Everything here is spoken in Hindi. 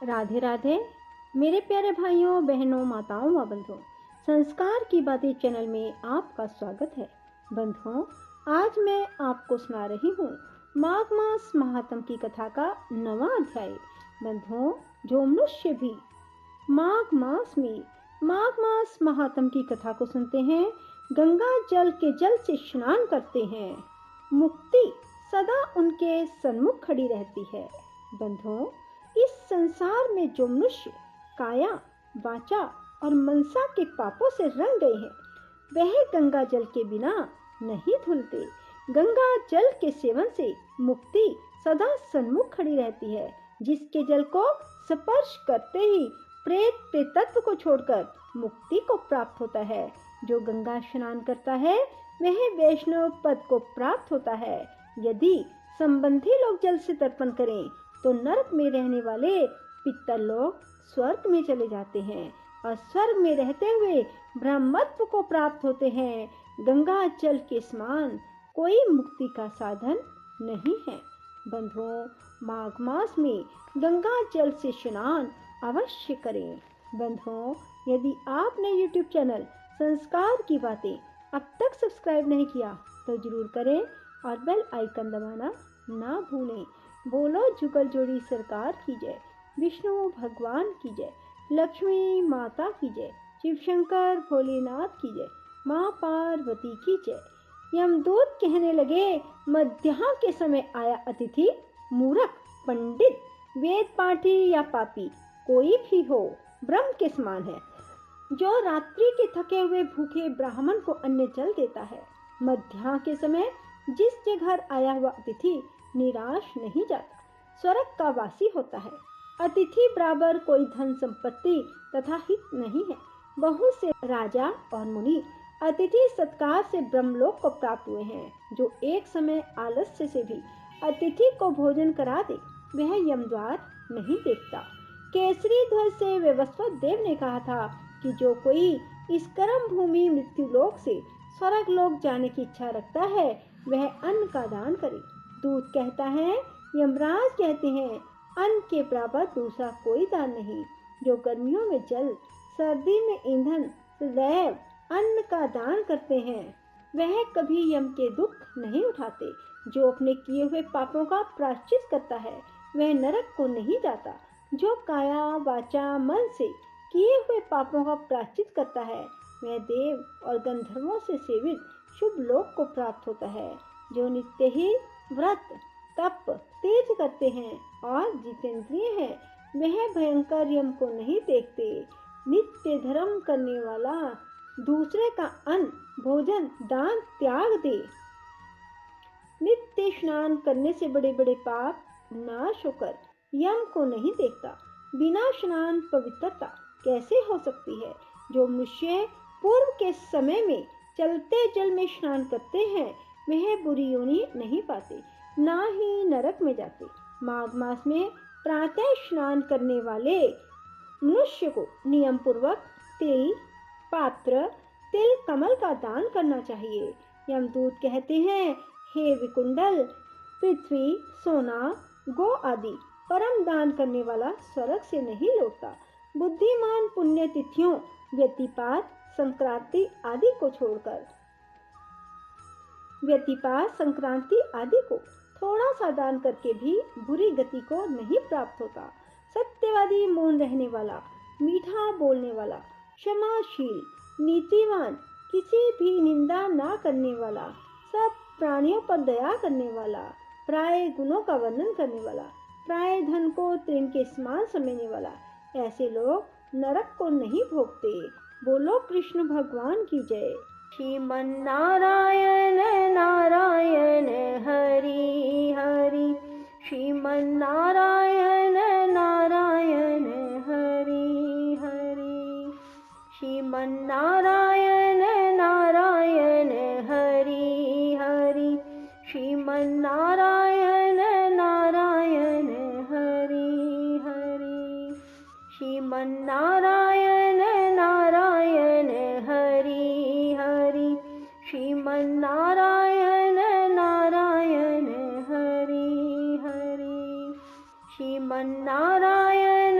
राधे राधे मेरे प्यारे भाइयों बहनों माताओं व बंधुओं, संस्कार की बातें चैनल में आपका स्वागत है। बंधुओं, आज मैं आपको सुना रही हूँ माघ मास महात्म की कथा का 9वां अध्याय। बंधुओं, जो मनुष्य भी माघ मास महात्म की कथा को सुनते हैं, गंगा जल के जल से स्नान करते हैं, मुक्ति सदा उनके सन्मुख खड़ी रहती है। बंधुओं, इस संसार में जो मनुष्य काया, वाचा और मनसा के पापों से रंग गए हैं, वह गंगा जल के बिना नहीं धुलते। गंगा जल के सेवन से मुक्ति सदा सन्मुख खड़ी रहती है, जिसके जल को स्पर्श करते ही प्रेत प्रेतत्व को छोड़कर मुक्ति को प्राप्त होता है। जो गंगा स्नान करता है वह वैष्णव पद को प्राप्त होता है। यदि संबंधी लोग जल से तर्पण करें तो नरक में रहने वाले पितर लोग स्वर्ग में चले जाते हैं और स्वर्ग में रहते हुए ब्रह्मत्व को प्राप्त होते हैं। गंगा जल के समान कोई मुक्ति का साधन नहीं है। बंधुओं, माघ मास में गंगा जल से स्नान अवश्य करें। बंधुओं, यदि आपने YouTube चैनल संस्कार की बातें अब तक सब्सक्राइब नहीं किया तो जरूर करें और बेल आइकन दबाना ना भूलें। बोलो जुगल जोड़ी सरकार की जय, विष्णु भगवान की जय, लक्ष्मी माता की जय, शिव शंकर भोलेनाथ की जय, माँ पार्वती की जय। यमदूत कहने लगे, मध्याह्न के समय आया अतिथि, मूर्ख पंडित वेद पाठी या पापी कोई भी हो, ब्रह्म के समान है। जो रात्रि के थके हुए भूखे ब्राह्मण को अन्न जल देता है, मध्याह्न के समय जिसके घर आया हुआ अतिथि निराश नहीं जाता, स्वर्ग का वासी होता है। अतिथि बराबर कोई धन संपत्ति तथा हित नहीं है। बहुत से राजा और मुनि अतिथि सत्कार से ब्रह्मलोक को प्राप्त हुए हैं। जो एक समय आलस्य से भी अतिथि को भोजन करा दे, वह यमद्वार नहीं देखता। केसरी ध्वज से वैवस्वत देव ने कहा था कि जो कोई इस कर्म भूमि मृत्यु लोक से स्वर्ग लोक जाने की इच्छा रखता है, वह अन्न का दान करे। दूत कहता है, यमराज कहते हैं, अन्न के बराबर दूसरा कोई दान नहीं। जो गर्मियों में जल, सर्दी में ईंधन, सदैव अन्न का दान करते हैं, वह कभी यम के दुख नहीं उठाते। जो अपने किए हुए पापों का प्रायश्चित करता है, वह नरक को नहीं जाता। जो काया वाचा मन से किए हुए पापों का प्रायश्चित करता है, वह देव और गंधर्वों से सेवित शुभ लोक को प्राप्त होता है। जो नित्य ही व्रत, तप, तीर्थ करते हैं और जितेंद्रिय हैं, वह भयंकर यम को नहीं देखते। नित्य धर्म करने वाला दूसरे का अन्न, भोजन, दान त्याग दे। नित्य स्नान करने से बड़े बड़े पाप नाश होकर यम को नहीं देखता। बिना स्नान पवित्रता कैसे हो सकती है? जो मनुष्य पूर्व के समय में चलते जल में स्नान करते हैं, वह बुरी योनि नहीं पाते, ना ही नरक में जाते। माघ मास में प्रातः स्नान करने वाले मनुष्य को नियम पूर्वक तिल पात्र, तिल कमल का दान करना चाहिए। यमदूत कहते हैं, हे विकुंडल, पृथ्वी, सोना, गो आदि परम दान करने वाला स्वर्ग से नहीं लौटता। बुद्धिमान पुण्य तिथियों, व्यतिपात, संक्रांति आदि को छोड़कर थोड़ा सा दान करके भी बुरी गति को नहीं प्राप्त होता। सत्यवादी, मौन रहने वाला, मीठा बोलने वाला, क्षमाशील, नीतिवान, किसी भी निंदा ना करने वाला, सब प्राणियों पर दया करने वाला, प्राय गुणों का वर्णन करने वाला, प्राय धन को तृण के समान समझने वाला, ऐसे लोग नरक को नहीं भोगते। बोलो कृष्ण भगवान की जय। श्रीमन नारायण नारायण हरि हरि, श्रीमन नारायण नारायण हरि हरि, श्रीमन नारायण नारायण हरि हरि, श्रीमन नारायण नारायण हरि हरि, श्रीमन नारायण नारायण हरि हरि, श्रीमन नारायण नारायण हरि हरि, श्रीमन नारायण